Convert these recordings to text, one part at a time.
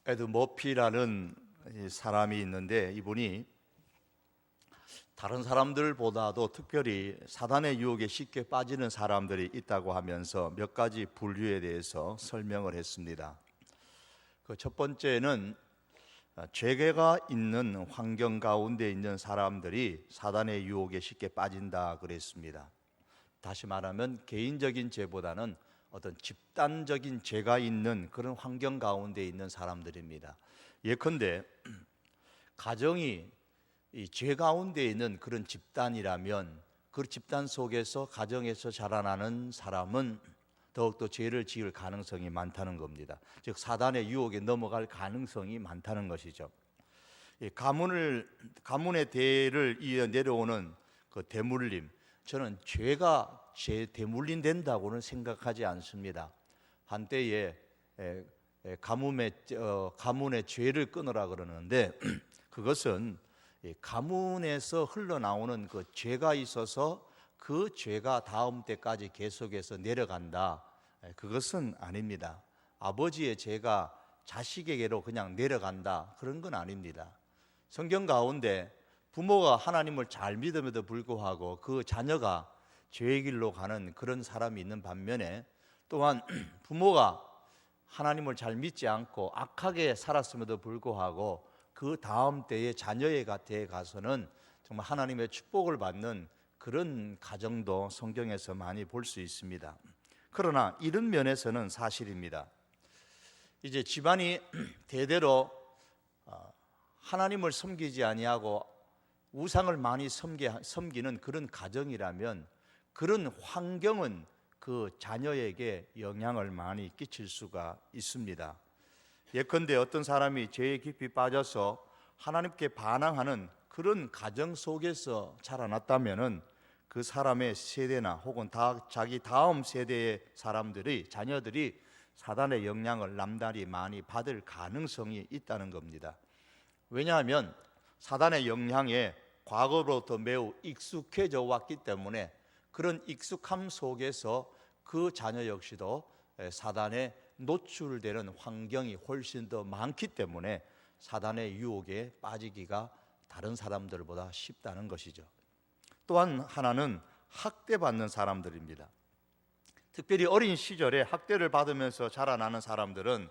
에드 머피라는 사람이 있는데, 이분이 다른 사람들보다도 특별히 사단의 유혹에 쉽게 빠지는 사람들이 있다고 하면서 몇 가지 분류에 대해서 설명을 했습니다. 그 첫 번째는 죄가 있는 환경 가운데 있는 사람들이 사단의 유혹에 쉽게 빠진다 그랬습니다. 다시 말하면 개인적인 죄보다는 어떤 집단적인 죄가 있는 그런 환경 가운데 있는 사람들입니다. 예컨대 가정이 이 죄 가운데 있는 그런 집단이라면 그 집단 속에서 가정에서 자라나는 사람은 더욱더 죄를 지을 가능성이 많다는 겁니다. 즉 사단의 유혹에 넘어갈 가능성이 많다는 것이죠. 가문의 대를 이어 내려오는 그 대물림, 저는 죄가 대물림된다고는 생각하지 않습니다. 한때에 가문의 죄를 끊으라 그러는데 그것은 가문에서 흘러나오는 그 죄가 있어서 그 죄가 다음 때까지 계속해서 내려간다, 그것은 아닙니다. 아버지의 죄가 자식에게로 그냥 내려간다, 그런 건 아닙니다. 성경 가운데 부모가 하나님을 잘 믿음에도 불구하고 그 자녀가 죄의 길로 가는 그런 사람이 있는 반면에, 또한 부모가 하나님을 잘 믿지 않고 악하게 살았음에도 불구하고 그 다음 때의 자녀의 곁에 가서는 정말 하나님의 축복을 받는 그런 가정도 성경에서 많이 볼 수 있습니다. 그러나 이런 면에서는 사실입니다. 이제 집안이 대대로 하나님을 섬기지 아니하고 우상을 많이 섬기는 그런 가정이라면 그런 환경은 그 자녀에게 영향을 많이 끼칠 수가 있습니다. 예컨대 어떤 사람이 죄에 깊이 빠져서 하나님께 반항하는 그런 가정 속에서 자라났다면은 그 사람의 세대나 혹은 자기 다음 세대의 자녀들이 사단의 영향을 남다리 많이 받을 가능성이 있다는 겁니다. 왜냐하면 사단의 영향에 과거로부터 매우 익숙해져 왔기 때문에 그런 익숙함 속에서 그 자녀 역시도 사단에 노출되는 환경이 훨씬 더 많기 때문에 사단의 유혹에 빠지기가 다른 사람들보다 쉽다는 것이죠. 또한 하나는 학대받는 사람들입니다. 특별히 어린 시절에 학대를 받으면서 자라나는 사람들은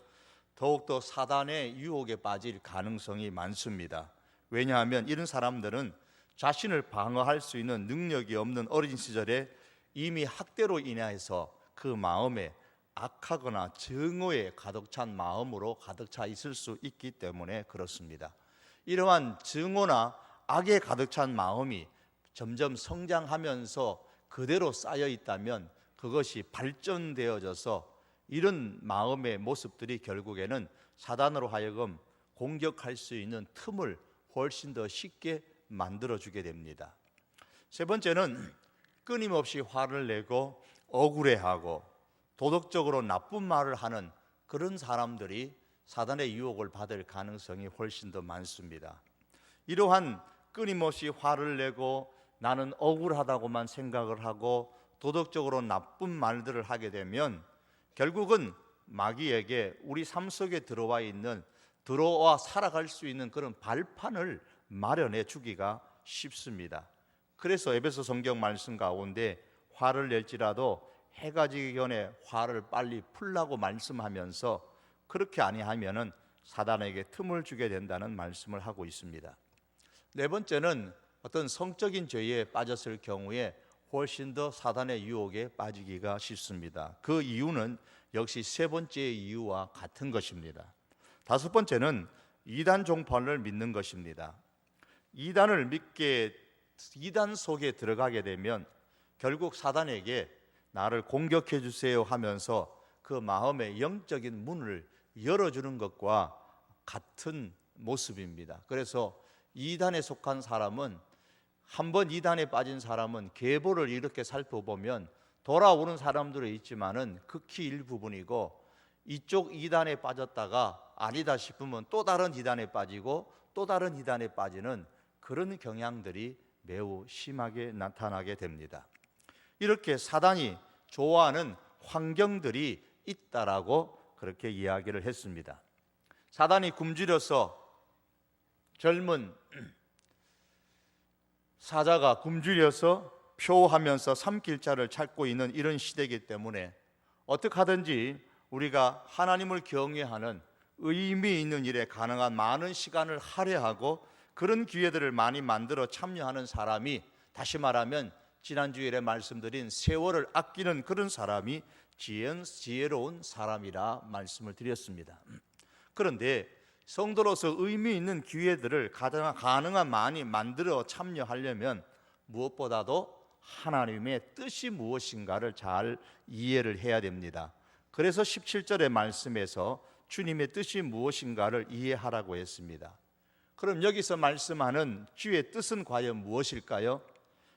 더욱더 사단의 유혹에 빠질 가능성이 많습니다. 왜냐하면 이런 사람들은 자신을 방어할 수 있는 능력이 없는 어린 시절에 이미 학대로 인해서 그 마음에 악하거나 증오에 가득 찬 마음으로 가득 차 있을 수 있기 때문에 그렇습니다. 이러한 증오나 악에 가득 찬 마음이 점점 성장하면서 그대로 쌓여 있다면 그것이 발전되어져서 이런 마음의 모습들이 결국에는 사단으로 하여금 공격할 수 있는 틈을 훨씬 더 쉽게 만들어주게 됩니다. 세 번째는 끊임없이 화를 내고 억울해하고 도덕적으로 나쁜 말을 하는 그런 사람들이 사단의 유혹을 받을 가능성이 훨씬 더 많습니다. 이러한 끊임없이 화를 내고 나는 억울하다고만 생각을 하고 도덕적으로 나쁜 말들을 하게 되면 결국은 마귀에게 우리 삶 속에 들어와 살아갈 수 있는 그런 발판을 마련해 주기가 쉽습니다. 그래서 에베소 성경 말씀 가운데 화를 낼지라도 해가 지기 전에 화를 빨리 풀라고 말씀하면서 그렇게 아니하면은 사단에게 틈을 주게 된다는 말씀을 하고 있습니다. 네 번째는 어떤 성적인 죄에 빠졌을 경우에 훨씬 더 사단의 유혹에 빠지기가 쉽습니다. 그 이유는 역시 세 번째 이유와 같은 것입니다. 다섯 번째는 이단 종파를 믿는 것입니다. 이단 속에 들어가게 되면 결국 사단에게 나를 공격해 주세요 하면서 그 마음의 영적인 문을 열어주는 것과 같은 모습입니다. 그래서 이단에 속한 사람은, 한번 이단에 빠진 사람은 계보를 이렇게 살펴보면 돌아오는 사람들은 있지만은 극히 일부분이고, 이쪽 이단에 빠졌다가 아니다 싶으면 또 다른 이단에 빠지고 또 다른 이단에 빠지는 그런 경향들이 매우 심하게 나타나게 됩니다. 이렇게 사단이 좋아하는 환경들이 있다라고 그렇게 이야기를 했습니다. 사단이 굶주려서 젊은 사자가 굶주려서 표하면서 삼킬 자를 찾고 있는 이런 시대이기 때문에 어떻게 하든지 우리가 하나님을 경외하는 의미 있는 일에 가능한 많은 시간을 할애하고 그런 기회들을 많이 만들어 참여하는 사람이, 다시 말하면 지난 주일에 말씀드린 세월을 아끼는 그런 사람이 지혜로운 사람이라 말씀을 드렸습니다. 그런데 성도로서 의미 있는 기회들을 가능한 많이 만들어 참여하려면 무엇보다도 하나님의 뜻이 무엇인가를 잘 이해를 해야 됩니다. 그래서 17절의 말씀에서 주님의 뜻이 무엇인가를 이해하라고 했습니다. 그럼 여기서 말씀하는 주의 뜻은 과연 무엇일까요?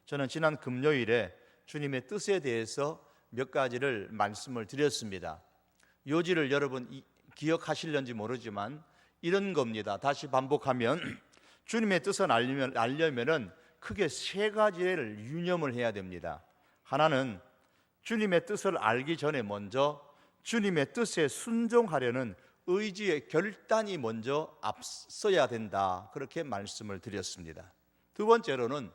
저는 지난 금요일에 주님의 뜻에 대해서 몇 가지를 말씀을 드렸습니다. 요지를 여러분 기억하실는지 모르지만 이런 겁니다. 다시 반복하면 주님의 뜻을 알려면은 크게 세 가지를 유념을 해야 됩니다. 하나는 주님의 뜻을 알기 전에 먼저 주님의 뜻에 순종하려는 의지의 결단이 먼저 앞서야 된다, 그렇게 말씀을 드렸습니다. 두 번째로는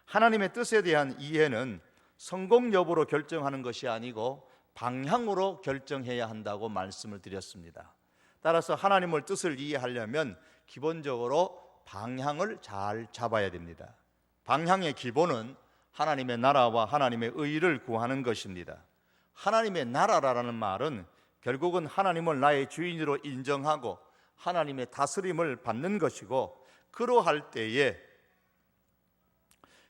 하나님의 뜻에 대한 이해는 성공 여부로 결정하는 것이 아니고 방향으로 결정해야 한다고 말씀을 드렸습니다. 따라서 하나님의 뜻을 이해하려면 기본적으로 방향을 잘 잡아야 됩니다. 방향의 기본은 하나님의 나라와 하나님의 의를 구하는 것입니다. 하나님의 나라라는 말은 결국은 하나님을 나의 주인으로 인정하고 하나님의 다스림을 받는 것이고, 그러할 때에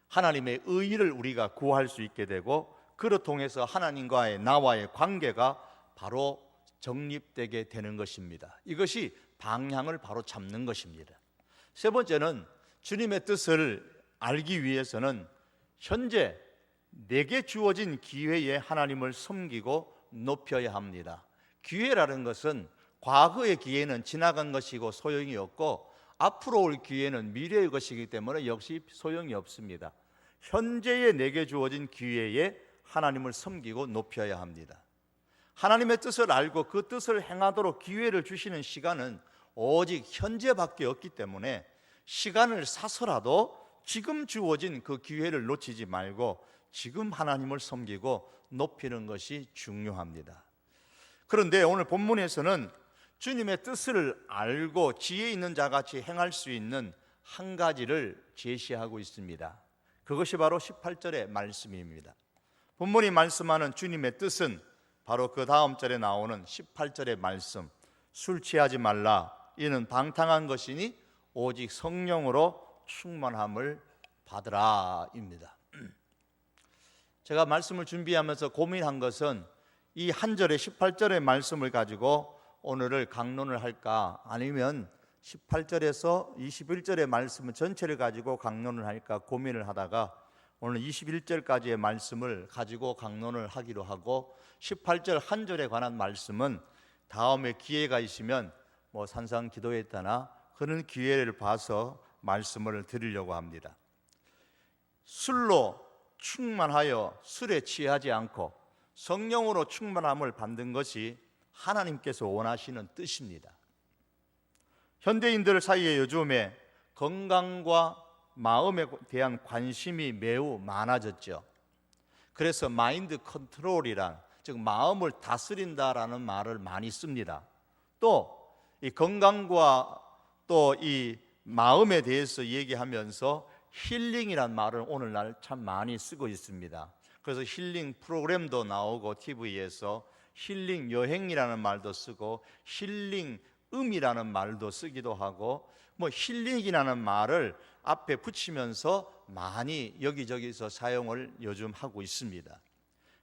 하나님의 의를 우리가 구할 수 있게 되고, 그로 통해서 하나님과의 나와의 관계가 바로 정립되게 되는 것입니다. 이것이 방향을 바로 잡는 것입니다. 세 번째는 주님의 뜻을 알기 위해서는 현재 내게 주어진 기회에 하나님을 섬기고 높여야 합니다. 기회라는 것은 과거의 기회는 지나간 것이고 소용이 없고 앞으로 올 기회는 미래의 것이기 때문에 역시 소용이 없습니다. 현재에 내게 주어진 기회에 하나님을 섬기고 높여야 합니다. 하나님의 뜻을 알고 그 뜻을 행하도록 기회를 주시는 시간은 오직 현재밖에 없기 때문에 시간을 사서라도 지금 주어진 그 기회를 놓치지 말고 지금 하나님을 섬기고 높이는 것이 중요합니다. 그런데 오늘 본문에서는 주님의 뜻을 알고 지혜 있는 자같이 행할 수 있는 한 가지를 제시하고 있습니다. 그것이 바로 18절의 말씀입니다. 본문이 말씀하는 주님의 뜻은 바로 그 다음 절에 나오는 18절의 말씀, 술 취하지 말라, 이는 방탕한 것이니 오직 성령으로 충만함을 받으라 입니다. 제가 말씀을 준비하면서 고민한 것은 이 한 절의 18절의 말씀을 가지고 오늘을 강론을 할까, 아니면 18절에서 21절의 말씀 전체를 가지고 강론을 할까 고민을 하다가 오늘 21절까지의 말씀을 가지고 강론을 하기로 하고, 18절 한 절에 관한 말씀은 다음에 기회가 있으면 산상 기도에 따라 그런 기회를 봐서 말씀을 드리려고 합니다. 술로 충만하여 술에 취하지 않고 성령으로 충만함을 받는 것이 하나님께서 원하시는 뜻입니다. 현대인들 사이에 요즘에 건강과 마음에 대한 관심이 매우 많아졌죠. 그래서 마인드 컨트롤이란, 즉 마음을 다스린다라는 말을 많이 씁니다. 또 이 건강과 또 이 마음에 대해서 얘기하면서 힐링이란 말을 오늘날 참 많이 쓰고 있습니다. 그래서 힐링 프로그램도 나오고 TV에서 힐링 여행이라는 말도 쓰고 힐링 음이라는 말도 쓰기도 하고, 힐링이라는 말을 앞에 붙이면서 많이 여기저기서 사용을 요즘 하고 있습니다.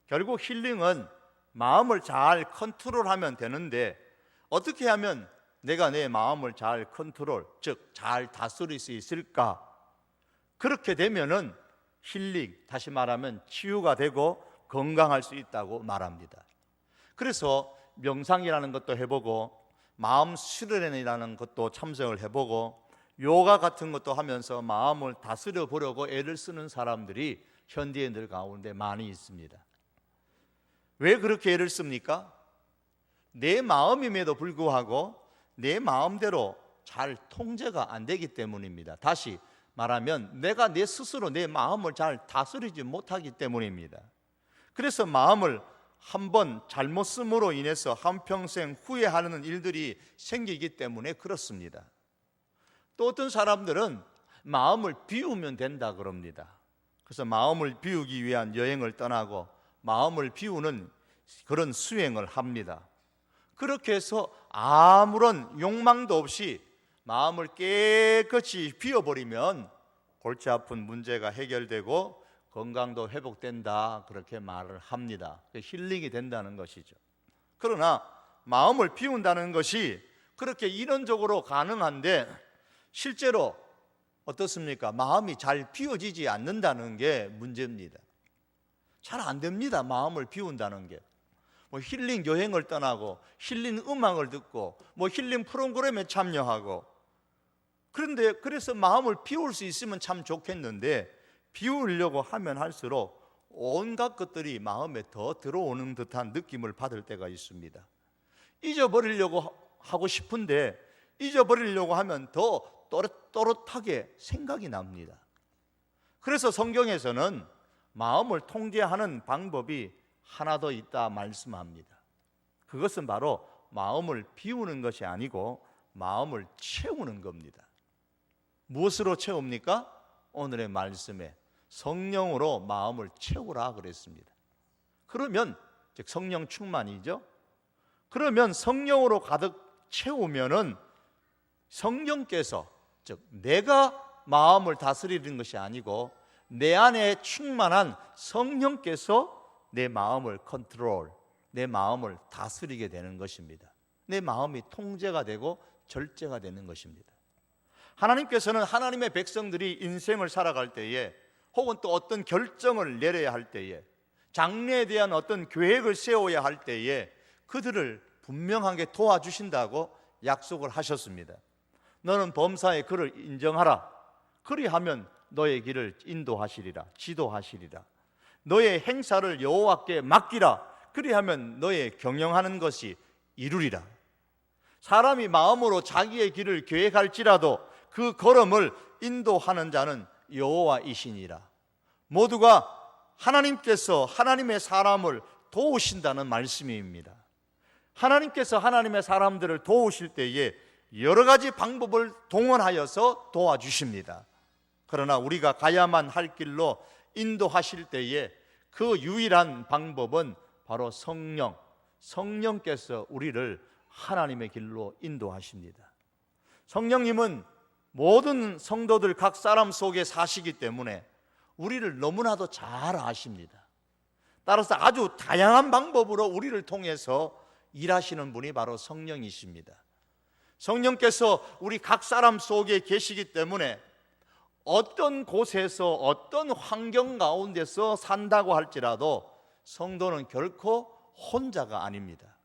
결국 힐링은 마음을 잘 컨트롤하면 되는데, 어떻게 하면 내가 내 마음을 잘 컨트롤, 즉 잘 다스릴 수 있을까? 그렇게 되면은 힐링, 다시 말하면 치유가 되고 건강할 수 있다고 말합니다. 그래서 명상이라는 것도 해보고 마음 수련이라는 것도 참석을 해보고 요가 같은 것도 하면서 마음을 다스려 보려고 애를 쓰는 사람들이 현대인들 가운데 많이 있습니다. 왜 그렇게 애를 씁니까? 내 마음임에도 불구하고 내 마음대로 잘 통제가 안 되기 때문입니다. 다시 말하면 내가 내 스스로 내 마음을 잘 다스리지 못하기 때문입니다. 그래서 마음을 한번 잘못 쓰므로 인해서 한평생 후회하는 일들이 생기기 때문에 그렇습니다. 또 어떤 사람들은 마음을 비우면 된다 그럽니다. 그래서 마음을 비우기 위한 여행을 떠나고 마음을 비우는 그런 수행을 합니다. 그렇게 해서 아무런 욕망도 없이 마음을 깨끗이 비워버리면 골치 아픈 문제가 해결되고 건강도 회복된다, 그렇게 말을 합니다. 힐링이 된다는 것이죠. 그러나 마음을 비운다는 것이 그렇게 이론적으로 가능한데 실제로 어떻습니까? 마음이 잘 비워지지 않는다는 게 문제입니다. 잘 안 됩니다. 마음을 비운다는 게. 힐링 여행을 떠나고 힐링 음악을 듣고 힐링 프로그램에 참여하고, 그런데 그래서 마음을 비울 수 있으면 참 좋겠는데 비우려고 하면 할수록 온갖 것들이 마음에 더 들어오는 듯한 느낌을 받을 때가 있습니다. 잊어버리려고 하고 싶은데 잊어버리려고 하면 더 또렷또렷하게 생각이 납니다. 그래서 성경에서는 마음을 통제하는 방법이 하나 더 있다 말씀합니다. 그것은 바로 마음을 비우는 것이 아니고 마음을 채우는 겁니다. 무엇으로 채웁니까? 오늘의 말씀에 성령으로 마음을 채우라 그랬습니다. 그러면 즉 성령 충만이죠. 그러면 성령으로 가득 채우면은 성령께서, 즉 내가 마음을 다스리는 것이 아니고 내 안에 충만한 성령께서 내 마음을 컨트롤, 내 마음을 다스리게 되는 것입니다. 내 마음이 통제가 되고 절제가 되는 것입니다. 하나님께서는 하나님의 백성들이 인생을 살아갈 때에 혹은 또 어떤 결정을 내려야 할 때에, 장래에 대한 어떤 계획을 세워야 할 때에 그들을 분명하게 도와주신다고 약속을 하셨습니다. 너는 범사의 그를 인정하라. 그리하면 너의 길을 인도하시리라, 지도하시리라. 너의 행사를 여호와께 맡기라. 그리하면 너의 경영하는 것이 이루리라. 사람이 마음으로 자기의 길을 계획할지라도 그 걸음을 인도하는 자는 여호와이시니라. 모두가 하나님께서 하나님의 사람을 도우신다는 말씀입니다. 하나님께서 하나님의 사람들을 도우실 때에 여러 가지 방법을 동원하여서 도와주십니다. 그러나 우리가 가야만 할 길로 인도하실 때에 그 유일한 방법은 바로 성령께서 우리를 하나님의 길로 인도하십니다. 성령님은 모든 성도들 각 사람 속에 사시기 때문에 우리를 너무나도 잘 아십니다. 따라서 아주 다양한 방법으로 우리를 통해서 일하시는 분이 바로 성령이십니다. 성령께서 우리 각 사람 속에 계시기 때문에 어떤 곳에서 어떤 환경 가운데서 산다고 할지라도 성도는 결코 혼자가 아닙니다.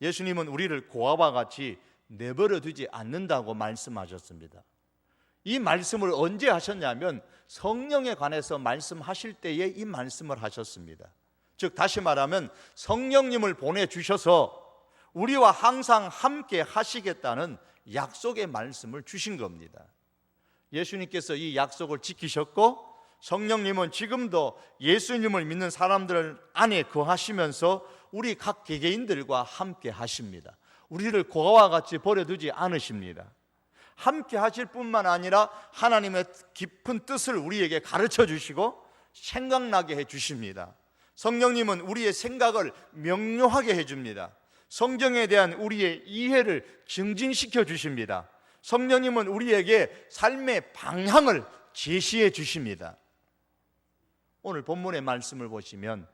예수님은 우리를 고아와 같이 내버려 두지 않는다고 말씀하셨습니다. 이 말씀을 언제 하셨냐면 성령에 관해서 말씀하실 때에 이 말씀을 하셨습니다. 즉 다시 말하면 성령님을 보내주셔서 우리와 항상 함께 하시겠다는 약속의 말씀을 주신 겁니다. 예수님께서 이 약속을 지키셨고 성령님은 지금도 예수님을 믿는 사람들 안에 거하시면서 우리 각 개개인들과 함께 하십니다. 우리를 고아와 같이 버려두지 않으십니다. 함께 하실 뿐만 아니라 하나님의 깊은 뜻을 우리에게 가르쳐 주시고 생각나게 해 주십니다. 성령님은 우리의 생각을 명료하게 해 줍니다. 성경에 대한 우리의 이해를 증진시켜 주십니다. 성령님은 우리에게 삶의 방향을 제시해 주십니다. 오늘 본문의 말씀을 보시면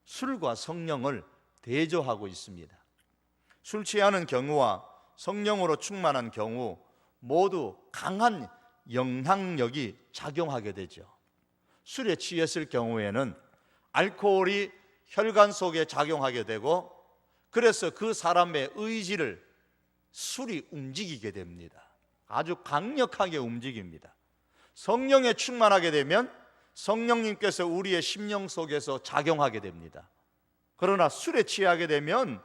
술과 성령을 대조하고 있습니다. 술 취하는 경우와 성령으로 충만한 경우 모두 강한 영향력이 작용하게 되죠. 술에 취했을 경우에는 알코올이 혈관 속에 작용하게 되고 그래서 그 사람의 의지를 술이 움직이게 됩니다. 아주 강력하게 움직입니다. 성령에 충만하게 되면 성령님께서 우리의 심령 속에서 작용하게 됩니다. 그러나 술에 취하게 되면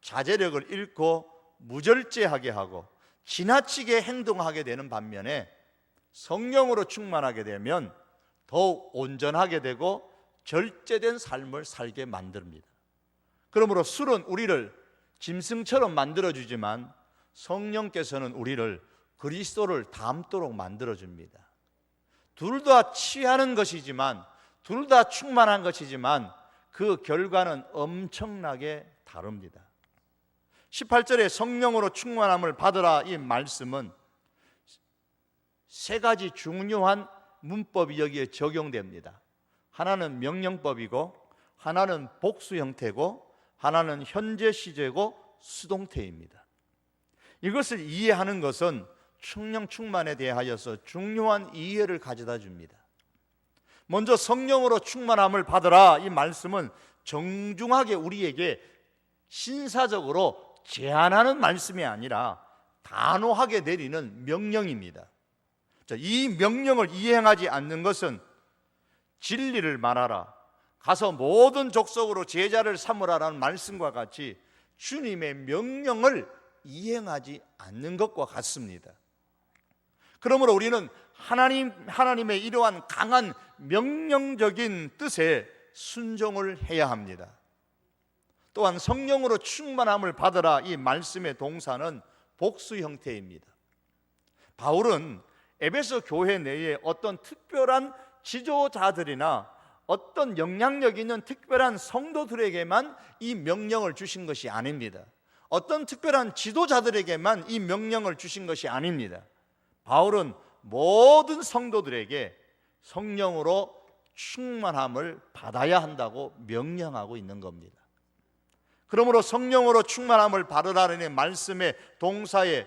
자제력을 잃고 무절제하게 하고 지나치게 행동하게 되는 반면에 성령으로 충만하게 되면 더욱 온전하게 되고 절제된 삶을 살게 만듭니다. 그러므로 술은 우리를 짐승처럼 만들어주지만 성령께서는 우리를 그리스도를 닮도록 만들어줍니다. 둘 다 취하는 것이지만, 둘 다 충만한 것이지만 그 결과는 엄청나게 다릅니다. 18절에 성령으로 충만함을 받으라, 이 말씀은 세 가지 중요한 문법이 여기에 적용됩니다. 하나는 명령법이고, 하나는 복수 형태고, 하나는 현재 시제고 수동태입니다. 이것을 이해하는 것은 성령 충만에 대하여서 중요한 이해를 가져다 줍니다. 먼저 성령으로 충만함을 받으라, 이 말씀은 정중하게 우리에게 신사적으로 제안하는 말씀이 아니라 단호하게 내리는 명령입니다. 이 명령을 이행하지 않는 것은 진리를 말하라, 가서 모든 족속으로 제자를 삼으라라는 말씀과 같이 주님의 명령을 이행하지 않는 것과 같습니다. 그러므로 우리는 하나님의 이러한 강한 명령적인 뜻에 순종을 해야 합니다. 또한 성령으로 충만함을 받으라, 이 말씀의 동사는 복수 형태입니다. 바울은 에베소 교회 내에 어떤 특별한 지도자들이나 어떤 영향력 있는 특별한 성도들에게만 이 명령을 주신 것이 아닙니다. 어떤 특별한 지도자들에게만 이 명령을 주신 것이 아닙니다. 바울은 모든 성도들에게 성령으로 충만함을 받아야 한다고 명령하고 있는 겁니다. 그러므로 성령으로 충만함을 받으라는 말씀의 동사에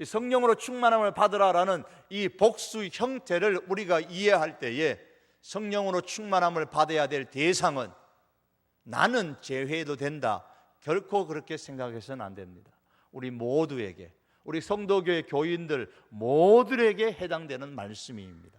성령으로 충만함을 받으라라는 이 복수 형태를 우리가 이해할 때에 성령으로 충만함을 받아야 될 대상은 나는 제외해도 된다, 결코 그렇게 생각해서는 안 됩니다. 우리 모두에게, 우리 성도교회 교인들 모두에게 해당되는 말씀입니다.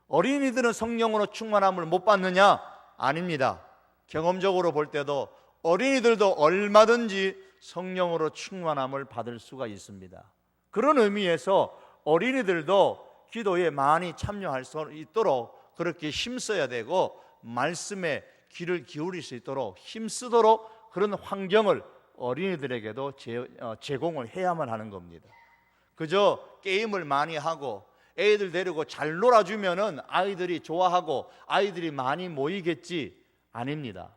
어린이들은 성령으로 충만함을 못 받느냐? 아닙니다. 경험적으로 볼 때도 어린이들도 얼마든지 성령으로 충만함을 받을 수가 있습니다. 그런 의미에서 어린이들도 기도에 많이 참여할 수 있도록 그렇게 힘써야 되고, 말씀에 귀를 기울일 수 있도록 힘쓰도록 그런 환경을 어린이들에게도 제공을 해야만 하는 겁니다. 그저 게임을 많이 하고 애들 데리고 잘 놀아주면은 아이들이 좋아하고 아이들이 많이 모이겠지? 아닙니다.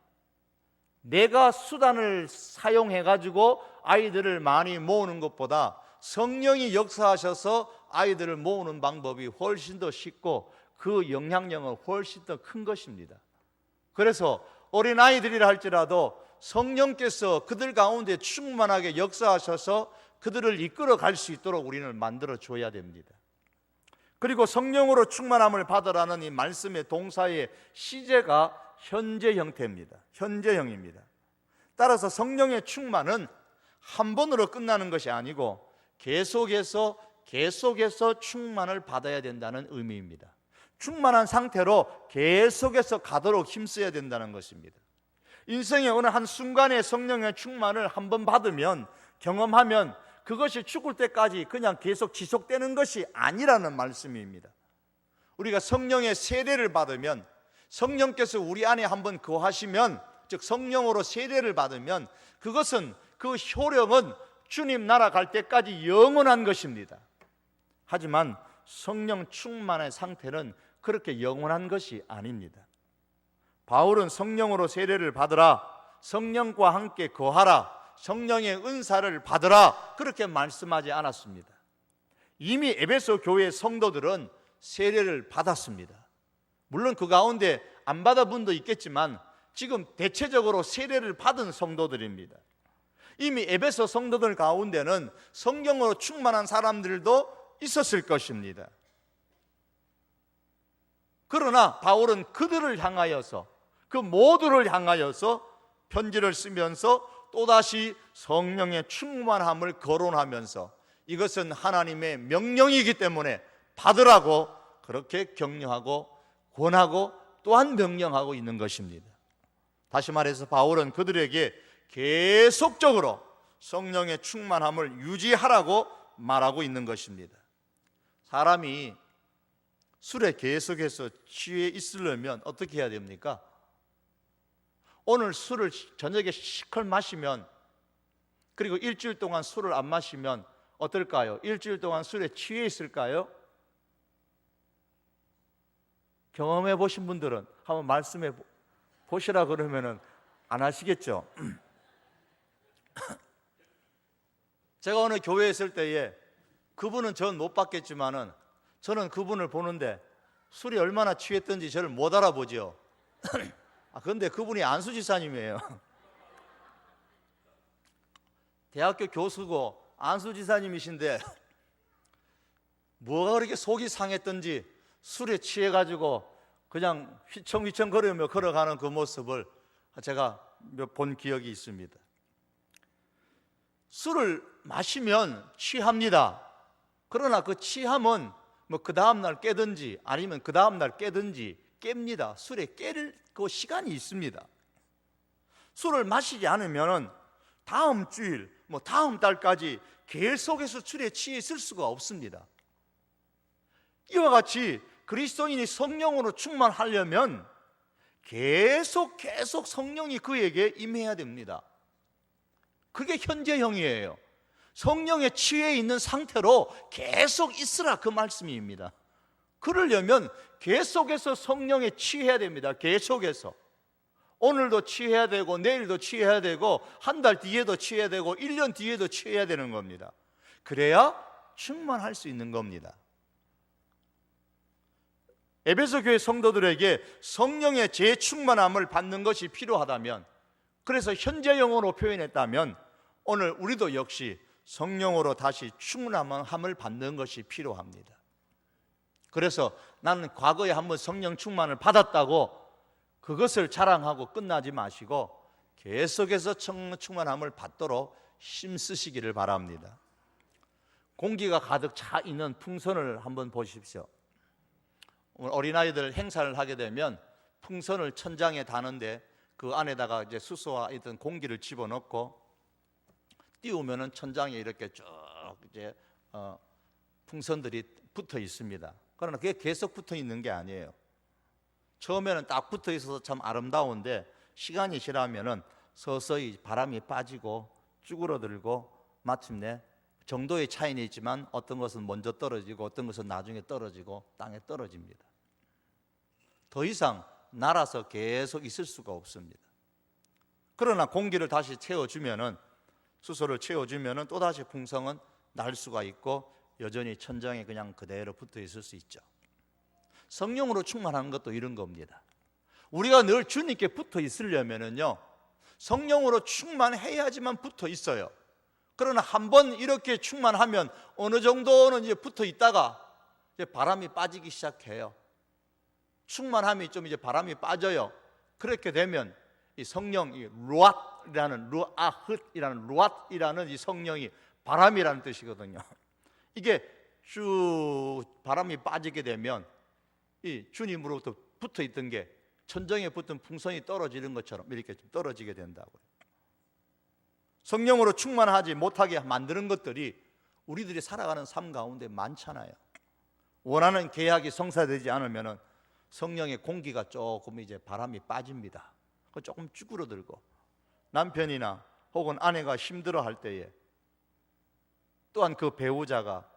내가 수단을 사용해 가지고 아이들을 많이 모으는 것보다 성령이 역사하셔서 아이들을 모으는 방법이 훨씬 더 쉽고 그 영향력은 훨씬 더 큰 것입니다. 그래서 어린아이들이라 할지라도 성령께서 그들 가운데 충만하게 역사하셔서 그들을 이끌어 갈 수 있도록 우리는 만들어 줘야 됩니다. 그리고 성령으로 충만함을 받으라는 이 말씀의 동사의 시제가 현재 형태입니다. 현재형입니다. 따라서 성령의 충만은 한 번으로 끝나는 것이 아니고 계속해서 충만을 받아야 된다는 의미입니다. 충만한 상태로 계속해서 가도록 힘써야 된다는 것입니다. 인생의 어느 한 순간에 성령의 충만을 한번 받으면, 경험하면 그것이 죽을 때까지 그냥 계속 지속되는 것이 아니라는 말씀입니다. 우리가 성령의 세례를 받으면, 성령께서 우리 안에 한번 거하시면, 즉 성령으로 세례를 받으면 그것은, 그 효력은 주님 나라 갈 때까지 영원한 것입니다. 하지만 성령 충만의 상태는 그렇게 영원한 것이 아닙니다. 바울은 성령으로 세례를 받으라, 성령과 함께 거하라, 성령의 은사를 받으라, 그렇게 말씀하지 않았습니다. 이미 에베소 교회 성도들은 세례를 받았습니다. 물론 그 가운데 안 받은 분도 있겠지만 지금 대체적으로 세례를 받은 성도들입니다. 이미 에베소 성도들 가운데는 성령으로 충만한 사람들도 있었을 것입니다. 그러나 바울은 그들을 향하여서, 그 모두를 향하여서 편지를 쓰면서 또다시 성령의 충만함을 거론하면서 이것은 하나님의 명령이기 때문에 받으라고 그렇게 격려하고 권하고 또한 명령하고 있는 것입니다. 다시 말해서 바울은 그들에게 계속적으로 성령의 충만함을 유지하라고 말하고 있는 것입니다. 사람이 술에 계속해서 취해 있으려면 어떻게 해야 됩니까? 오늘 술을 저녁에 시컬 마시면, 그리고 일주일 동안 술을 안 마시면 어떨까요? 일주일 동안 술에 취해 있을까요? 경험해 보신 분들은 한번 말씀해 보시라 그러면은 안 하시겠죠? 제가 어느 교회에 있을 때에 그분은 전 못 봤겠지만은 저는 그분을 보는데 술이 얼마나 취했던지 저를 못 알아보죠. 그런데 그분이 안수 지사님이에요. 대학교 교수고 안수 지사님이신데 뭐가 그렇게 속이 상했던지 술에 취해가지고 그냥 휘청휘청 거리며 걸어가는 그 모습을 제가 몇 본 기억이 있습니다. 술을 마시면 취합니다. 그러나 그 취함은 뭐 그 다음날 깨든지 아니면 그 다음날 깨든지 깹니다. 술에 깰 그 시간이 있습니다. 술을 마시지 않으면 다음 주일, 뭐 다음 달까지 계속해서 술에 취해 있을 수가 없습니다. 이와 같이 그리스도인이 성령으로 충만하려면 계속 성령이 그에게 임해야 됩니다. 그게 현재형이에요. 성령에 취해 있는 상태로 계속 있으라, 그 말씀입니다. 그러려면 계속해서 성령에 취해야 됩니다. 계속해서. 오늘도 취해야 되고 내일도 취해야 되고 한 달 뒤에도 취해야 되고 1년 뒤에도 취해야 되는 겁니다. 그래야 충만할 수 있는 겁니다. 에베소 교회 성도들에게 성령의 재충만함을 받는 것이 필요하다면, 그래서 현재형으로 표현했다면 오늘 우리도 역시 성령으로 다시 충만함을 받는 것이 필요합니다. 그래서 나는 과거에 한번 성령 충만을 받았다고 그것을 자랑하고 끝나지 마시고 계속해서 충만함을 받도록 힘쓰시기를 바랍니다. 공기가 가득 차 있는 풍선을 한번 보십시오. 어린아이들 행사를 하게 되면 풍선을 천장에 다는데 그 안에다가 이제 수소와 있던 공기를 집어넣고 띄우면은 천장에 이렇게 쭉 이제 풍선들이 붙어 있습니다. 그러나 그게 계속 붙어 있는 게 아니에요. 처음에는 딱 붙어 있어서 참 아름다운데 시간이 지나면은 서서히 바람이 빠지고 쭈그러들고 마침내 정도의 차이는 있지만 어떤 것은 먼저 떨어지고 어떤 것은 나중에 떨어지고 땅에 떨어집니다. 더 이상 날아서 계속 있을 수가 없습니다. 그러나 공기를 다시 채워주면은, 수소를 채워주면은 또다시 풍선은 날 수가 있고 여전히 천장에 그냥 그대로 붙어 있을 수 있죠. 성령으로 충만하는 것도 이런 겁니다. 우리가 늘 주님께 붙어 있으려면은요, 성령으로 충만해야지만 붙어 있어요. 그러나 한번 이렇게 충만하면 어느 정도는 이제 붙어 있다가 이제 바람이 빠지기 시작해요. 충만함이 좀 이제 바람이 빠져요. 그렇게 되면 이 성령, 이 루앗이라는 이 성령이 바람이라는 뜻이거든요. 이게 쭉 바람이 빠지게 되면 이 주님으로부터 붙어 있던 게 천정에 붙은 풍선이 떨어지는 것처럼 이렇게 좀 떨어지게 된다고요. 성령으로 충만하지 못하게 만드는 것들이 우리들이 살아가는 삶 가운데 많잖아요. 원하는 계약이 성사되지 않으면 성령의 공기가 조금 이제 바람이 빠집니다. 조금 쭈그러들고, 남편이나 혹은 아내가 힘들어할 때에 또한 그 배우자가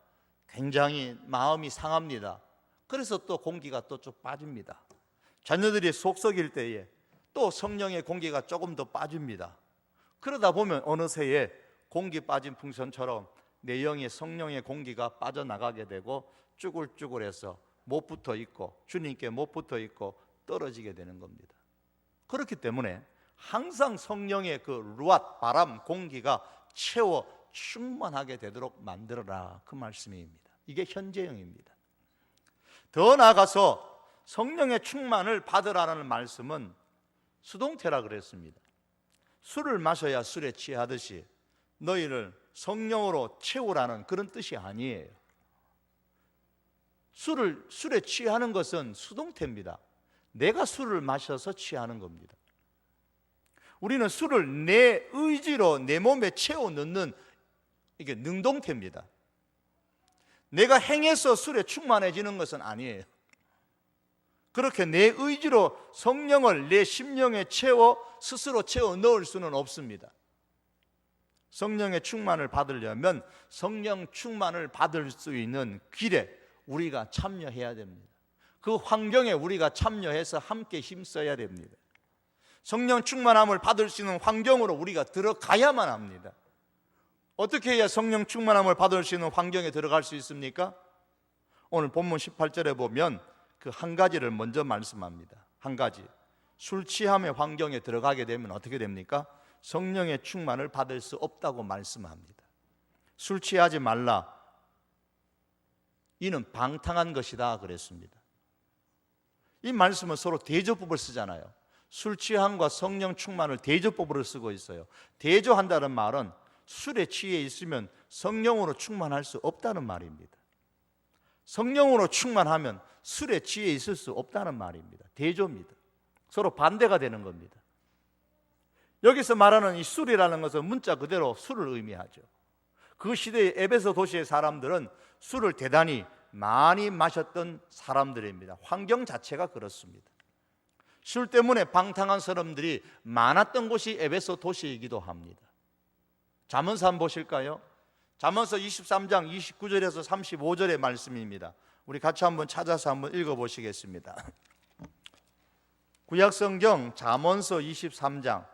굉장히 마음이 상합니다. 그래서 또 공기가 또 좀 빠집니다. 자녀들이 속 썩일 때에 또 성령의 공기가 조금 더 빠집니다. 그러다 보면 어느새에 공기 빠진 풍선처럼 내 영에 성령의 공기가 빠져나가게 되고 쭈글쭈글해서 못 붙어 있고 주님께 못 붙어 있고 떨어지게 되는 겁니다. 그렇기 때문에 항상 성령의 그 루앗, 바람, 공기가 채워 충만하게 되도록 만들어라, 그 말씀입니다. 이게 현재형입니다. 더 나아가서 성령의 충만을 받으라는 말씀은 수동태라 그랬습니다. 술을 마셔야 술에 취하듯이 너희를 성령으로 채우라는 그런 뜻이 아니에요. 술에 취하는 것은 수동태입니다. 내가 술을 마셔서 취하는 겁니다. 우리는 술을 내 의지로 내 몸에 채워 넣는 이게 능동태입니다. 내가 행해서 술에 충만해지는 것은 아니에요. 그렇게 내 의지로 성령을 내 심령에 스스로 채워 넣을 수는 없습니다. 성령의 충만을 받으려면 성령 충만을 받을 수 있는 길에 우리가 참여해야 됩니다. 그 환경에 우리가 참여해서 함께 힘써야 됩니다. 성령 충만함을 받을 수 있는 환경으로 우리가 들어가야만 합니다. 어떻게 해야 성령 충만함을 받을 수 있는 환경에 들어갈 수 있습니까? 오늘 본문 18절에 보면 그 한 가지를 먼저 말씀합니다. 한 가지, 술 취함의 환경에 들어가게 되면 어떻게 됩니까? 성령의 충만을 받을 수 없다고 말씀합니다. 술 취하지 말라, 이는 방탕한 것이다 그랬습니다. 이 말씀은 서로 대조법을 쓰잖아요. 술 취함과 성령 충만을 대조법으로 쓰고 있어요. 대조한다는 말은 술에 취해 있으면 성령으로 충만할 수 없다는 말입니다. 성령으로 충만하면 술에 취해 있을 수 없다는 말입니다. 대조입니다. 서로 반대가 되는 겁니다. 여기서 말하는 이 술이라는 것은 문자 그대로 술을 의미하죠. 그 시대의 에베소 도시의 사람들은 술을 대단히 많이 마셨던 사람들입니다. 환경 자체가 그렇습니다. 술 때문에 방탕한 사람들이 많았던 곳이 에베소 도시이기도 합니다. 잠언서 한번 보실까요? 잠언서 23장 29절에서 35절의 말씀입니다. 우리 같이 한번 찾아서 한번 읽어보시겠습니다. 구약성경 잠언서 23장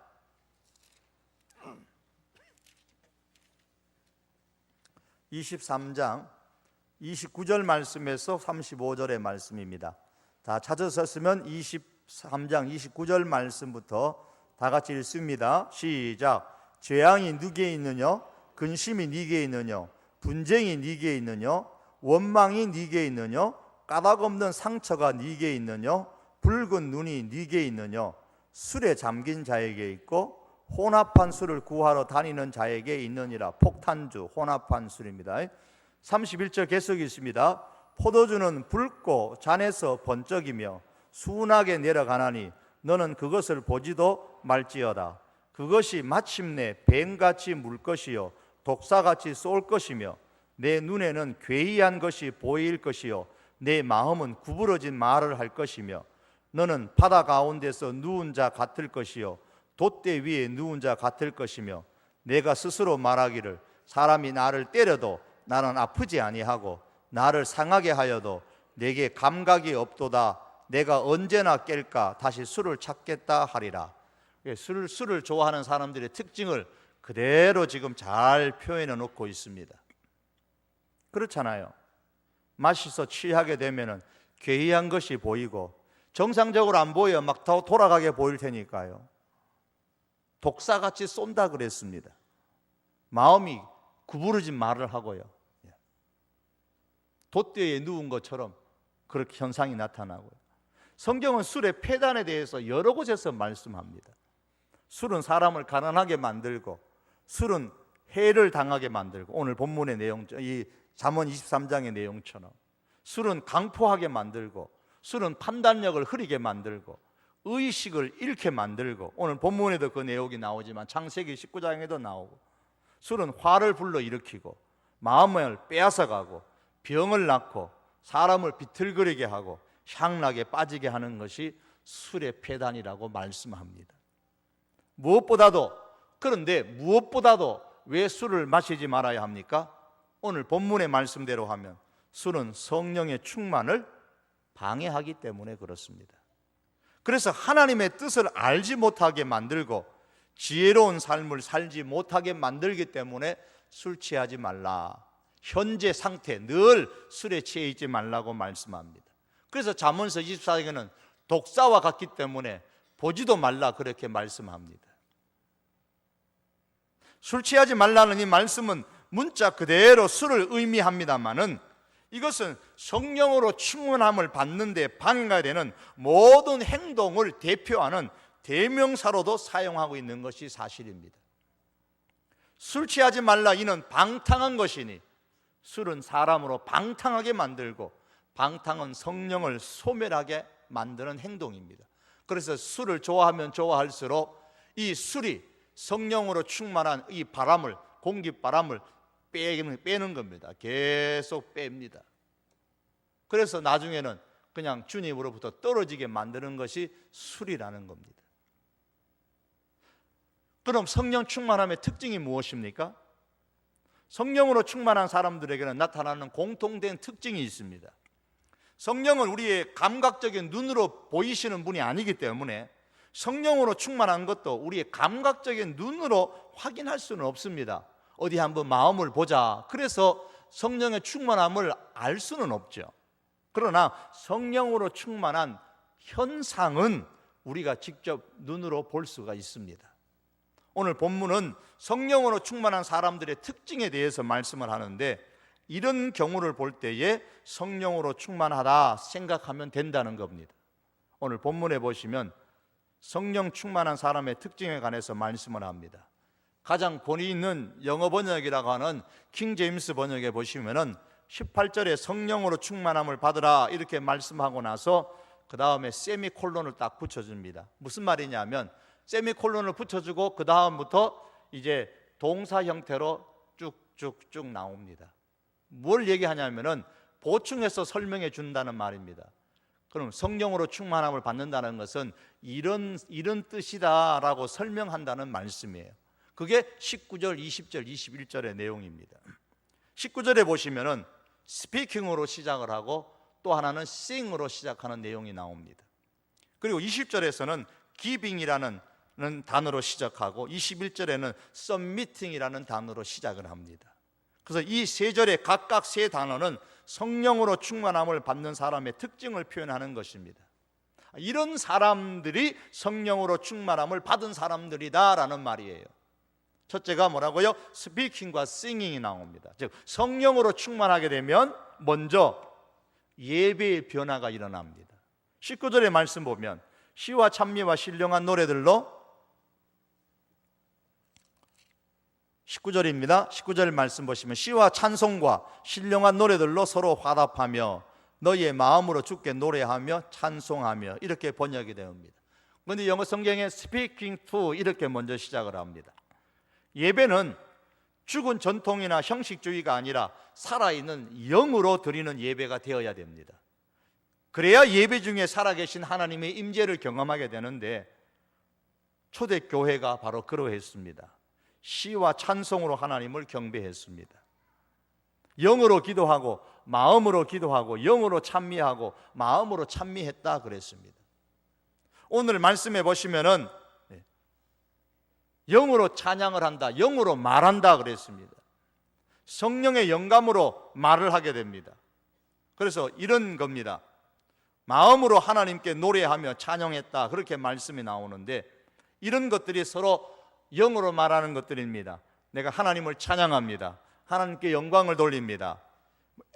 29절 말씀에서 35절의 말씀입니다. 다 찾으셨으면 23장 29절 말씀부터 다 같이 읽습니다. 시작. 재앙이 네게 있느냐? 근심이 네게 있느냐? 분쟁이 네게 있느냐? 원망이 네게 있느냐? 까닭없는 상처가 네게 있느냐? 붉은 눈이 네게 있느냐? 술에 잠긴 자에게 있고 혼합한 술을 구하러 다니는 자에게 있느니라. 폭탄주, 혼합한 술입니다. 31절 계속 있습니다. 포도주는 붉고 잔에서 번쩍이며 순하게 내려가나니 너는 그것을 보지도 말지어다. 그것이 마침내 뱀같이 물 것이요 독사같이 쏠 것이며 내 눈에는 괴이한 것이 보일 것이요 내 마음은 구부러진 말을 할 것이며 너는 바다 가운데서 누운 자 같을 것이요 돛대 위에 누운 자 같을 것이며 내가 스스로 말하기를 사람이 나를 때려도 나는 아프지 아니하고 나를 상하게 하여도 내게 감각이 없도다. 내가 언제나 깰까 다시 술을 찾겠다 하리라. 술을 좋아하는 사람들의 특징을 그대로 지금 잘 표현해 놓고 있습니다. 그렇잖아요. 마셔서 취하게 되면 괴이한 것이 보이고 정상적으로 안 보여 막 더 돌아가게 보일 테니까요. 독사같이 쏜다 그랬습니다. 마음이 구부러진 말을 하고요. 돛대에 누운 것처럼 그렇게 현상이 나타나고요. 성경은 술의 폐단에 대해서 여러 곳에서 말씀합니다. 술은 사람을 가난하게 만들고 술은 해를 당하게 만들고 오늘 본문의 내용, 이 잠언 23장의 내용처럼 술은 강포하게 만들고 술은 판단력을 흐리게 만들고 의식을 잃게 만들고 오늘 본문에도 그 내용이 나오지만 창세기 19장에도 나오고 술은 화를 불러일으키고 마음을 빼앗아가고 병을 낳고 사람을 비틀거리게 하고 향락에 빠지게 하는 것이 술의 폐단이라고 말씀합니다. 그런데 무엇보다도 왜 술을 마시지 말아야 합니까? 오늘 본문의 말씀대로 하면 술은 성령의 충만을 방해하기 때문에 그렇습니다. 그래서 하나님의 뜻을 알지 못하게 만들고 지혜로운 삶을 살지 못하게 만들기 때문에 술 취하지 말라. 현재 상태 늘 술에 취해 있지 말라고 말씀합니다. 그래서 잠언서 24장에는 독사와 같기 때문에 보지도 말라 그렇게 말씀합니다. 술 취하지 말라는 이 말씀은 문자 그대로 술을 의미합니다마는 이것은 성령으로 충만함을 받는 데 방해가 되는 모든 행동을 대표하는 대명사로도 사용하고 있는 것이 사실입니다. 술 취하지 말라 이는 방탕한 것이니 술은 사람으로 방탕하게 만들고 방탕은 성령을 소멸하게 만드는 행동입니다. 그래서 술을 좋아하면 좋아할수록 이 술이 성령으로 충만한 이 바람을, 공기바람을 빼는 겁니다. 계속 뺍니다. 그래서 나중에는 그냥 주님으로부터 떨어지게 만드는 것이 술이라는 겁니다. 그럼 성령 충만함의 특징이 무엇입니까? 성령으로 충만한 사람들에게는 나타나는 공통된 특징이 있습니다. 성령은 우리의 감각적인 눈으로 보이시는 분이 아니기 때문에 성령으로 충만한 것도 우리의 감각적인 눈으로 확인할 수는 없습니다. 어디 한번 마음을 보자. 그래서 성령의 충만함을 알 수는 없죠. 그러나 성령으로 충만한 현상은 우리가 직접 눈으로 볼 수가 있습니다. 오늘 본문은 성령으로 충만한 사람들의 특징에 대해서 말씀을 하는데, 이런 경우를 볼 때에 성령으로 충만하다 생각하면 된다는 겁니다. 오늘 본문에 보시면 성령 충만한 사람의 특징에 관해서 말씀을 합니다. 가장 권위 있는 영어 번역이라고 하는 킹 제임스 번역에 보시면은 18절에 성령으로 충만함을 받으라 이렇게 말씀하고 나서 그 다음에 세미콜론을 딱 붙여줍니다. 무슨 말이냐면 세미콜론을 붙여주고 그 다음부터 이제 동사 형태로 쭉쭉쭉 나옵니다. 뭘 얘기하냐면은 보충해서 설명해 준다는 말입니다. 그럼 성령으로 충만함을 받는다는 것은 이런 뜻이다라고 설명한다는 말씀이에요. 그게 19절, 20절, 21절의 내용입니다. 19절에 보시면은 스피킹으로 시작을 하고 또 하나는 sing으로 시작하는 내용이 나옵니다. 그리고 20절에서는 giving이라는 단어로 시작하고 21절에는 submitting이라는 단어로 시작을 합니다. 그래서 이 세 절의 각각 세 단어는 성령으로 충만함을 받는 사람의 특징을 표현하는 것입니다. 이런 사람들이 성령으로 충만함을 받은 사람들이다라는 말이에요. 첫째가 뭐라고요? 스피킹과 싱잉이 나옵니다. 즉 성령으로 충만하게 되면 먼저 예배의 변화가 일어납니다. 19절의 말씀 보면 시와 찬미와 신령한 노래들로, 19절입니다. 19절 말씀 보시면 시와 찬송과 신령한 노래들로 서로 화답하며 너희의 마음으로 주께 노래하며 찬송하며 이렇게 번역이 됩니다. 그런데 영어 성경에 speaking to 이렇게 먼저 시작을 합니다. 예배는 죽은 전통이나 형식주의가 아니라 살아있는 영으로 드리는 예배가 되어야 됩니다. 그래야 예배 중에 살아계신 하나님의 임재를 경험하게 되는데 초대교회가 바로 그러했습니다. 시와 찬송으로 하나님을 경배했습니다. 영으로 기도하고 마음으로 기도하고 영으로 찬미하고 마음으로 찬미했다 그랬습니다. 오늘 말씀해 보시면은 영으로 찬양을 한다, 영으로 말한다 그랬습니다. 성령의 영감으로 말을 하게 됩니다. 그래서 이런 겁니다. 마음으로 하나님께 노래하며 찬양했다 그렇게 말씀이 나오는데, 이런 것들이 서로 영으로 말하는 것들입니다. 내가 하나님을 찬양합니다. 하나님께 영광을 돌립니다.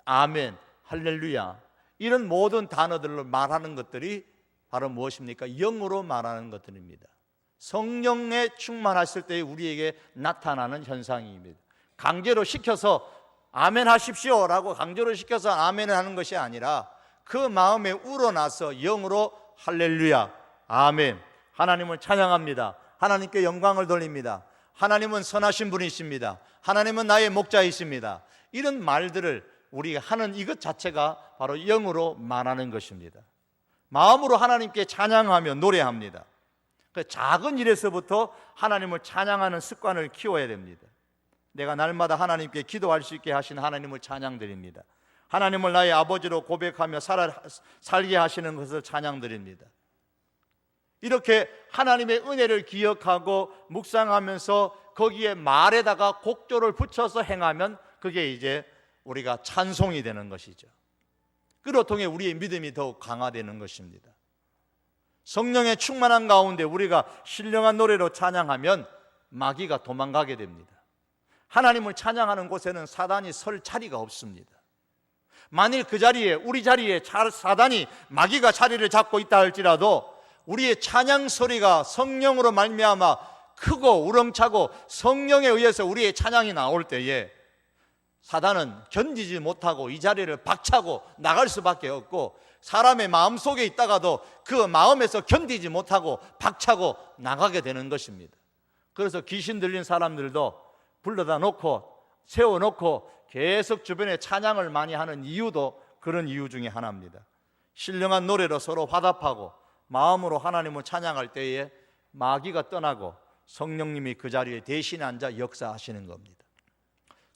아멘, 할렐루야, 이런 모든 단어들로 말하는 것들이 바로 무엇입니까? 영으로 말하는 것들입니다. 성령에 충만하실 때 우리에게 나타나는 현상입니다. 강제로 시켜서 아멘 하십시오 라고 강제로 시켜서 아멘을 하는 것이 아니라 그 마음에 우러나서 영으로 할렐루야, 아멘, 하나님을 찬양합니다. 하나님께 영광을 돌립니다. 하나님은 선하신 분이십니다. 하나님은 나의 목자이십니다. 이런 말들을 우리가 하는 이것 자체가 바로 영으로 말하는 것입니다. 마음으로 하나님께 찬양하며 노래합니다. 그 작은 일에서부터 하나님을 찬양하는 습관을 키워야 됩니다. 내가 날마다 하나님께 기도할 수 있게 하신 하나님을 찬양드립니다. 하나님을 나의 아버지로 고백하며 살게 하시는 것을 찬양드립니다. 이렇게 하나님의 은혜를 기억하고 묵상하면서 거기에 말에다가 곡조를 붙여서 행하면 그게 이제 우리가 찬송이 되는 것이죠. 그로 통해 우리의 믿음이 더욱 강화되는 것입니다. 성령의 충만한 가운데 우리가 신령한 노래로 찬양하면 마귀가 도망가게 됩니다. 하나님을 찬양하는 곳에는 사단이 설 자리가 없습니다. 만일 그 자리에, 우리 자리에 사단이, 마귀가 자리를 잡고 있다 할지라도 우리의 찬양 소리가 성령으로 말미암아 크고 우렁차고 성령에 의해서 우리의 찬양이 나올 때에 사단은 견디지 못하고 이 자리를 박차고 나갈 수밖에 없고, 사람의 마음속에 있다가도 그 마음에서 견디지 못하고 박차고 나가게 되는 것입니다. 그래서 귀신 들린 사람들도 불러다 놓고 세워놓고 계속 주변에 찬양을 많이 하는 이유도 그런 이유 중에 하나입니다. 신령한 노래로 서로 화답하고 마음으로 하나님을 찬양할 때에 마귀가 떠나고 성령님이 그 자리에 대신 앉아 역사하시는 겁니다.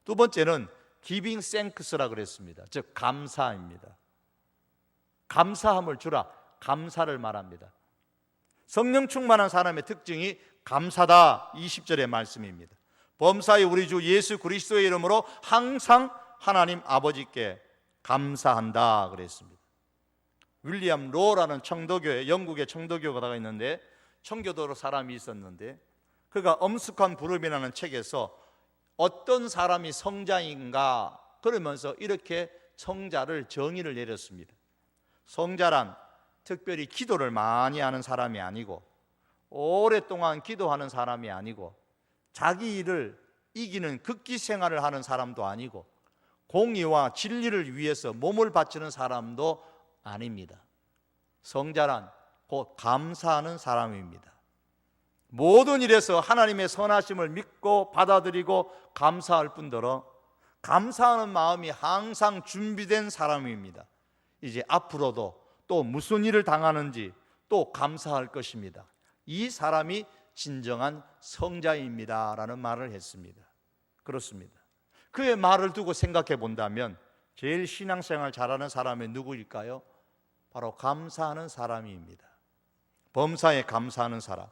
두 번째는 giving thanks라 그랬습니다. 즉 감사입니다. 감사함을 주라, 감사를 말합니다. 성령 충만한 사람의 특징이 감사다, 20절의 말씀입니다. 범사의 우리 주 예수 그리스도의 이름으로 항상 하나님 아버지께 감사한다 그랬습니다. 윌리엄 로라는 청도교회, 영국의 청도교가가 있는데 청교도로 사람이 있었는데 그가 엄숙한 부름이라는 책에서 어떤 사람이 성자인가 그러면서 이렇게 성자를 정의를 내렸습니다. 성자란 특별히 기도를 많이 하는 사람이 아니고 오랫동안 기도하는 사람이 아니고 자기 일을 이기는 극기 생활을 하는 사람도 아니고 공의와 진리를 위해서 몸을 바치는 사람도 아닙니다. 성자란 곧 감사하는 사람입니다. 모든 일에서 하나님의 선하심을 믿고 받아들이고 감사할 뿐더러 감사하는 마음이 항상 준비된 사람입니다. 이제 앞으로도 또 무슨 일을 당하는지 또 감사할 것입니다. 이 사람이 진정한 성자입니다 라는 말을 했습니다. 그렇습니다. 그의 말을 두고 생각해 본다면 제일 신앙생활 잘하는 사람이 누구일까요? 바로 감사하는 사람입니다. 범사에 감사하는 사람,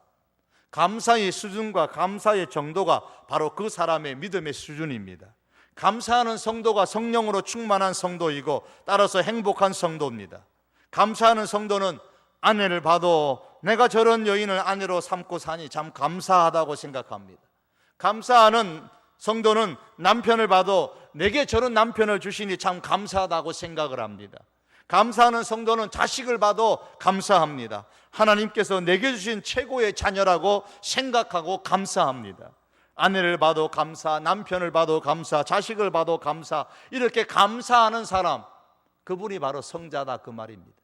감사의 수준과 감사의 정도가 바로 그 사람의 믿음의 수준입니다. 감사하는 성도가 성령으로 충만한 성도이고 따라서 행복한 성도입니다. 감사하는 성도는 아내를 봐도 내가 저런 여인을 아내로 삼고 사니 참 감사하다고 생각합니다. 감사하는 성도는 남편을 봐도 내게 저런 남편을 주시니 참 감사하다고 생각을 합니다. 감사하는 성도는 자식을 봐도 감사합니다. 하나님께서 내게 주신 최고의 자녀라고 생각하고 감사합니다. 아내를 봐도 감사, 남편을 봐도 감사, 자식을 봐도 감사, 이렇게 감사하는 사람, 그분이 바로 성자다 그 말입니다.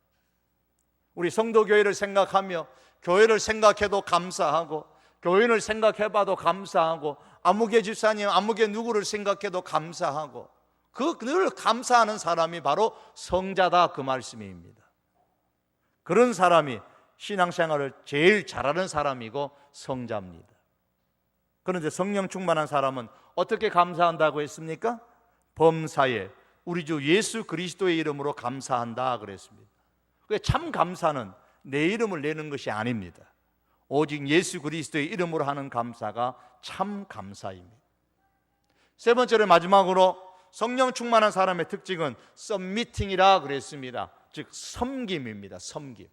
우리 성도교회를 생각하며 교회를 생각해도 감사하고 교인을 생각해봐도 감사하고 아무개 집사님, 아무개 누구를 생각해도 감사하고 그 늘 감사하는 사람이 바로 성자다 그 말씀입니다. 그런 사람이 신앙생활을 제일 잘하는 사람이고 성자입니다. 그런데 성령 충만한 사람은 어떻게 감사한다고 했습니까? 범사에 우리 주 예수 그리스도의 이름으로 감사한다 그랬습니다. 참 감사는 내 이름을 내는 것이 아닙니다. 오직 예수 그리스도의 이름으로 하는 감사가 참 감사입니다. 세 번째로 마지막으로 성령 충만한 사람의 특징은 서미팅이라 그랬습니다. 즉 섬김입니다. 섬김.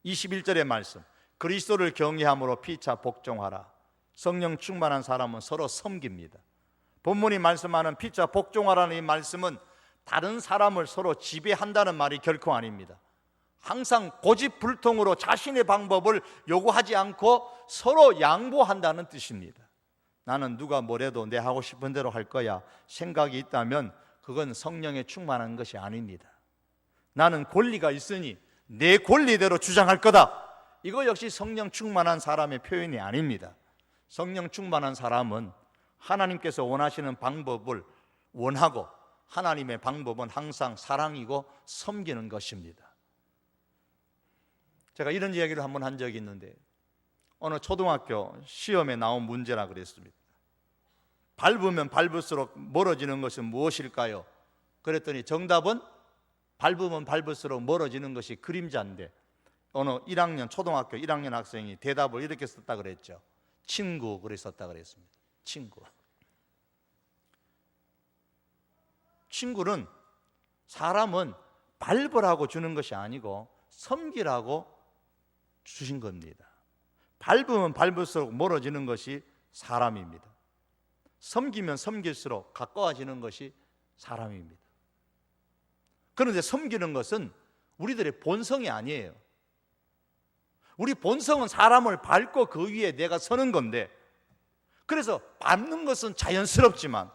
21절의 말씀, 그리스도를 경외함으로 피차 복종하라. 성령 충만한 사람은 서로 섬깁니다. 본문이 말씀하는 피차 복종하라는 이 말씀은 다른 사람을 서로 지배한다는 말이 결코 아닙니다. 항상 고집불통으로 자신의 방법을 요구하지 않고 서로 양보한다는 뜻입니다. 나는 누가 뭐래도 내 하고 싶은 대로 할 거야 생각이 있다면 그건 성령에 충만한 것이 아닙니다. 나는 권리가 있으니 내 권리대로 주장할 거다. 이거 역시 성령 충만한 사람의 표현이 아닙니다. 성령 충만한 사람은 하나님께서 원하시는 방법을 원하고 하나님의 방법은 항상 사랑이고 섬기는 것입니다. 제가 이런 이야기를 한번 한 적이 있는데 어느 초등학교 시험에 나온 문제라 그랬습니다. 밟으면 밟을수록 멀어지는 것은 무엇일까요? 그랬더니 정답은 밟으면 밟을수록 멀어지는 것이 그림자인데 어느 1학년 초등학교 1학년 학생이 대답을 이렇게 썼다 그랬죠. 친구 그랬었다 그랬습니다. 친구. 친구는 사람은 밟으라고 주는 것이 아니고 섬기라고 주신 겁니다. 밟으면 밟을수록 멀어지는 것이 사람입니다. 섬기면 섬길수록 가까워지는 것이 사람입니다. 그런데 섬기는 것은 우리들의 본성이 아니에요. 우리 본성은 사람을 밟고 그 위에 내가 서는 건데 그래서 밟는 것은 자연스럽지만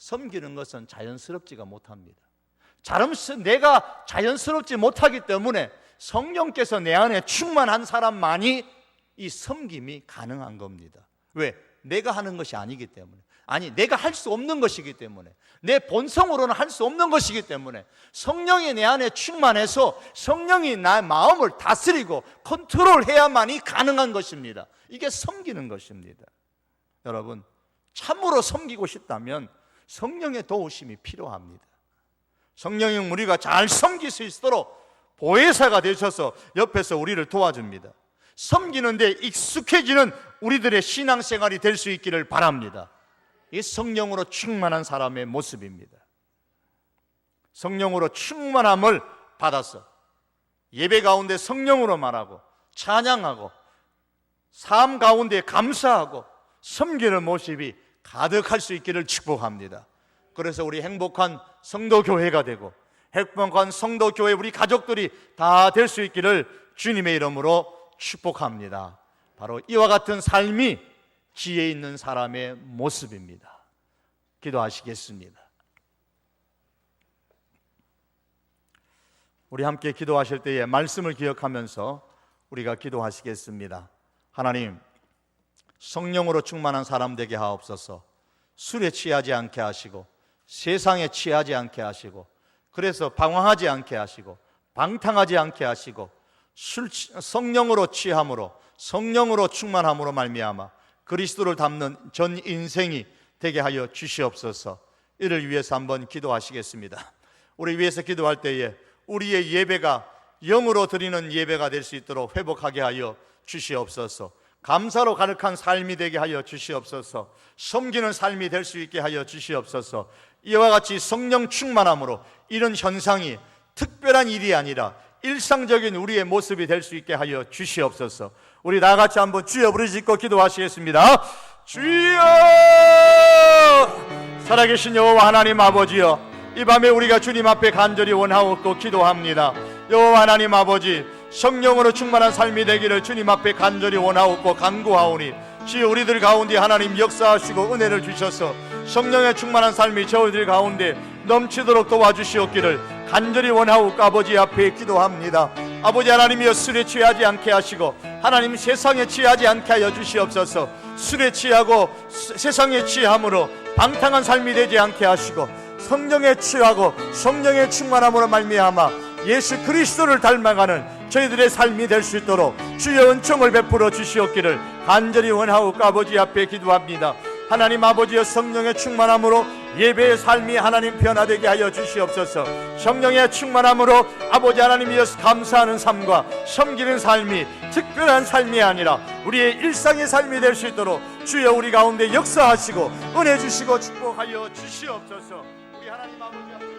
섬기는 것은 자연스럽지가 못합니다. 내가 자연스럽지 못하기 때문에 성령께서 내 안에 충만한 사람만이 이 섬김이 가능한 겁니다. 왜? 내가 하는 것이 아니기 때문에. 아니, 내가 할 수 없는 것이기 때문에, 내 본성으로는 할 수 없는 것이기 때문에 성령이 내 안에 충만해서 성령이 나의 마음을 다스리고 컨트롤해야만이 가능한 것입니다. 이게 섬기는 것입니다. 여러분, 참으로 섬기고 싶다면 성령의 도우심이 필요합니다. 성령이 우리가 잘 섬길 수 있도록 보혜사가 되셔서 옆에서 우리를 도와줍니다. 섬기는데 익숙해지는 우리들의 신앙생활이 될 수 있기를 바랍니다. 이 성령으로 충만한 사람의 모습입니다. 성령으로 충만함을 받아서 예배 가운데 성령으로 말하고 찬양하고 삶 가운데 감사하고 섬기는 모습이 가득할 수 있기를 축복합니다. 그래서 우리 행복한 성도교회가 되고 행복한 성도교회 우리 가족들이 다 될 수 있기를 주님의 이름으로 축복합니다. 바로 이와 같은 삶이 지혜 있는 사람의 모습입니다. 기도하시겠습니다. 우리 함께 기도하실 때에 말씀을 기억하면서 우리가 기도하시겠습니다. 하나님, 성령으로 충만한 사람 되게 하옵소서. 술에 취하지 않게 하시고 세상에 취하지 않게 하시고 그래서 방황하지 않게 하시고 방탕하지 않게 하시고 성령으로 취함으로 성령으로 충만함으로 말미암아 그리스도를 닮는 전 인생이 되게 하여 주시옵소서. 이를 위해서 한번 기도하시겠습니다. 우리 위해서 기도할 때에 우리의 예배가 영으로 드리는 예배가 될 수 있도록 회복하게 하여 주시옵소서. 감사로 가득한 삶이 되게 하여 주시옵소서. 섬기는 삶이 될 수 있게 하여 주시옵소서. 이와 같이 성령 충만함으로 이런 현상이 특별한 일이 아니라 일상적인 우리의 모습이 될 수 있게 하여 주시옵소서. 우리 다 같이 한번 주여 부르짖고 기도하시겠습니다. 주여! 살아계신 여호와 하나님 아버지여, 이 밤에 우리가 주님 앞에 간절히 원하옵고 기도합니다. 여호와 하나님 아버지, 성령으로 충만한 삶이 되기를 주님 앞에 간절히 원하옵고 간구하오니 주여 우리들 가운데 하나님 역사하시고 은혜를 주셔서 성령의 충만한 삶이 저희들 가운데 넘치도록 도와주시옵기를 간절히 원하옵고 아버지 앞에 기도합니다. 아버지 하나님이여, 술에 취하지 않게 하시고 하나님 세상에 취하지 않게 하여 주시옵소서. 술에 취하고 세상에 취함으로 방탕한 삶이 되지 않게 하시고 성령에 취하고 성령의 충만함으로 말미암아 예수 그리스도를 닮아가는 저희들의 삶이 될 수 있도록 주여 은총을 베풀어 주시옵기를 간절히 원하옵고 아버지 앞에 기도합니다. 하나님 아버지여, 성령의 충만함으로 예배의 삶이 하나님 변화되게 하여 주시옵소서. 성령의 충만함으로 아버지 하나님이여 감사하는 삶과 섬기는 삶이 특별한 삶이 아니라 우리의 일상의 삶이 될 수 있도록 주여 우리 가운데 역사하시고 은혜 주시고 축복하여 주시옵소서. 우리 하나님 아버지